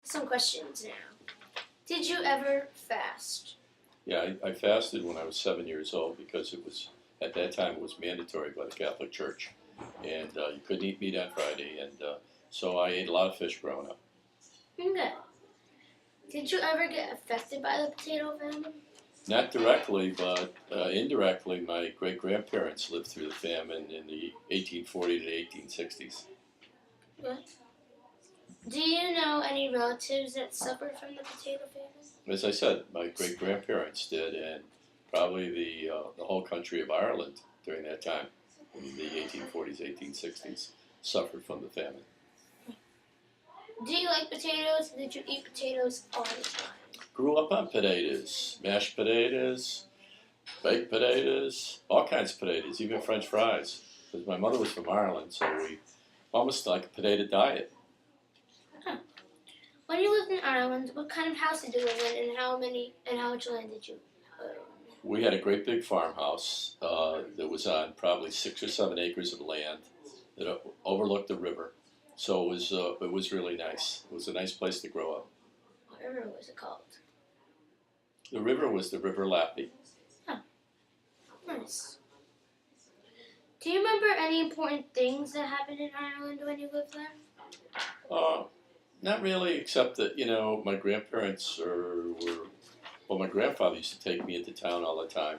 some questions now. Did you ever fast? Yeah, I fasted when I was 7 years old because it was at that time it was mandatory by the Catholic Church, and you couldn't eat meat on Friday, and so I ate a lot of fish growing up. Okay. Did you ever get affected by the potato famine? Not directly, but indirectly, my great grandparents lived through the famine in the 1840 to 1860s. What? Do you know any relatives that suffered from the potato famine? As I said, my great grandparents did, and probably the whole country of Ireland during that time, in the 1840s, 1860s, suffered from the famine. Do you like potatoes? Did you eat potatoes all the time? Grew up on potatoes, mashed potatoes, baked potatoes, all kinds of potatoes, even French fries. Because my mother was from Ireland, so we almost like a potato diet. Huh. When you lived in Ireland, what kind of house did you live in, and how much land did you own? We had a great big farmhouse that was on probably 6 or 7 acres of land that overlooked the river. So it was really nice. It was a nice place to grow up. What river was it called? The river was the River Lappy. Huh. Nice. Do you remember any important things that happened in Ireland when you lived there? Not really, except that, my grandparents my grandfather used to take me into town all the time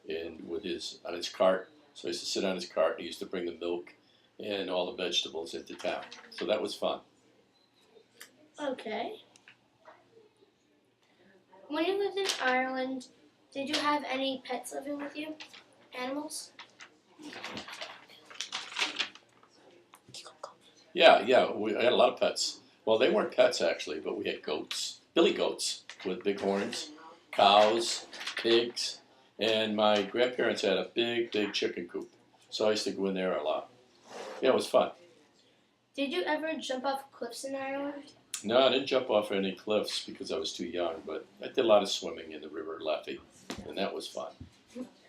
and on his cart. So I used to sit on his cart and he used to bring the milk and all the vegetables into town. So that was fun. Okay. When you lived in Ireland, did you have any pets living with you? Animals? Yeah, we had a lot of pets. Well, they weren't pets actually, but we had goats, billy goats with big horns, cows, pigs, and my grandparents had a big chicken coop. So I used to go in there a lot. Yeah, it was fun. Did you ever jump off cliffs in Ireland? No, I didn't jump off any cliffs because I was too young, but I did a lot of swimming in the River Liffey, and that was fun.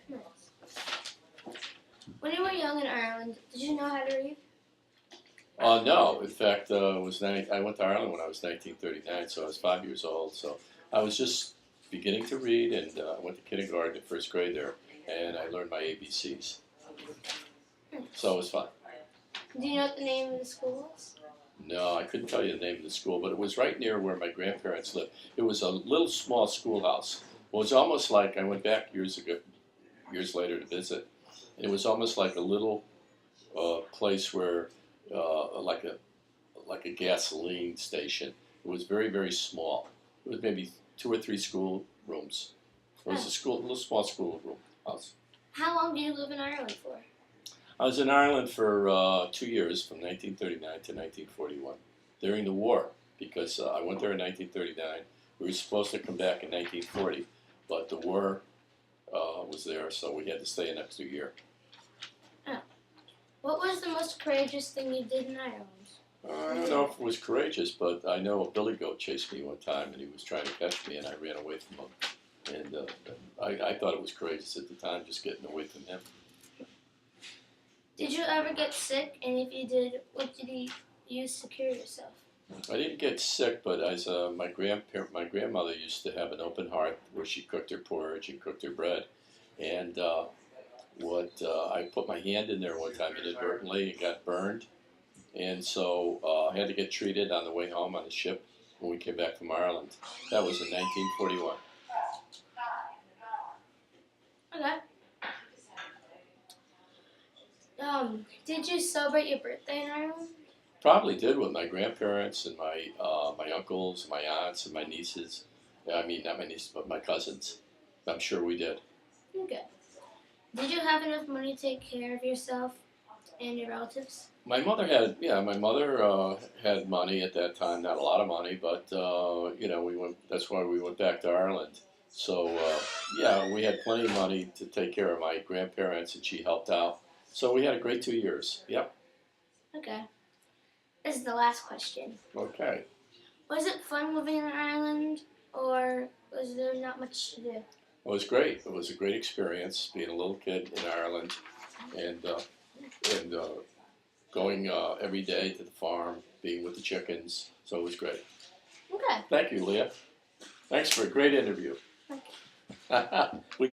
Nice. When you were young in Ireland, did you know how to read? No, in fact, I went to Ireland when I was 1939, so I was 5 years old. So I was just beginning to read, and I went to kindergarten in first grade there, and I learned my ABCs. So it was fun. Do you know what the name of the school was? No, I couldn't tell you the name of the school, but it was right near where my grandparents lived. It was a little small schoolhouse. Well, it was almost like I went back years later to visit. It was almost like a little place where, like a gasoline station. It was very small. It was maybe 2 or 3 school rooms. It was a little small schoolroom house. How long did you live in Ireland for? I was in Ireland for 2 years, from 1939 to 1941, during the war, because I went there in 1939. We were supposed to come back in 1940, but the war was there, so we had to stay an extra year. Oh. What was the most courageous thing you did in Ireland? I don't know if it was courageous, but I know a billy goat chased me one time, and he was trying to catch me, and I ran away from him. And I thought it was courageous at the time, just getting away from him. Did you ever get sick? And if you did, what did you use to cure yourself? I didn't get sick, but as my grandmother used to have an open hearth where she cooked her porridge and cooked her bread. And I put my hand in there one time inadvertently and got burned. And so I had to get treated on the way home on the ship when we came back from Ireland. That was in 1941. Okay. Did you celebrate your birthday in Ireland? Probably did with my grandparents and my uncles, my aunts, and my nieces. I mean, not my nieces, but my cousins. I'm sure we did. Okay. Did you have enough money to take care of yourself and your relatives? My mother had money at that time. Not a lot of money, but that's why we went back to Ireland. So we had plenty of money to take care of my grandparents, and she helped out. So we had a great 2 years. Yep. Okay. This is the last question. Okay. Was it fun living in Ireland, or was there not much to do? It was great. It was a great experience being a little kid in Ireland, and going every day to the farm, being with the chickens. So it was great. Okay. Thank you, Leah. Thanks for a great interview. Okay. We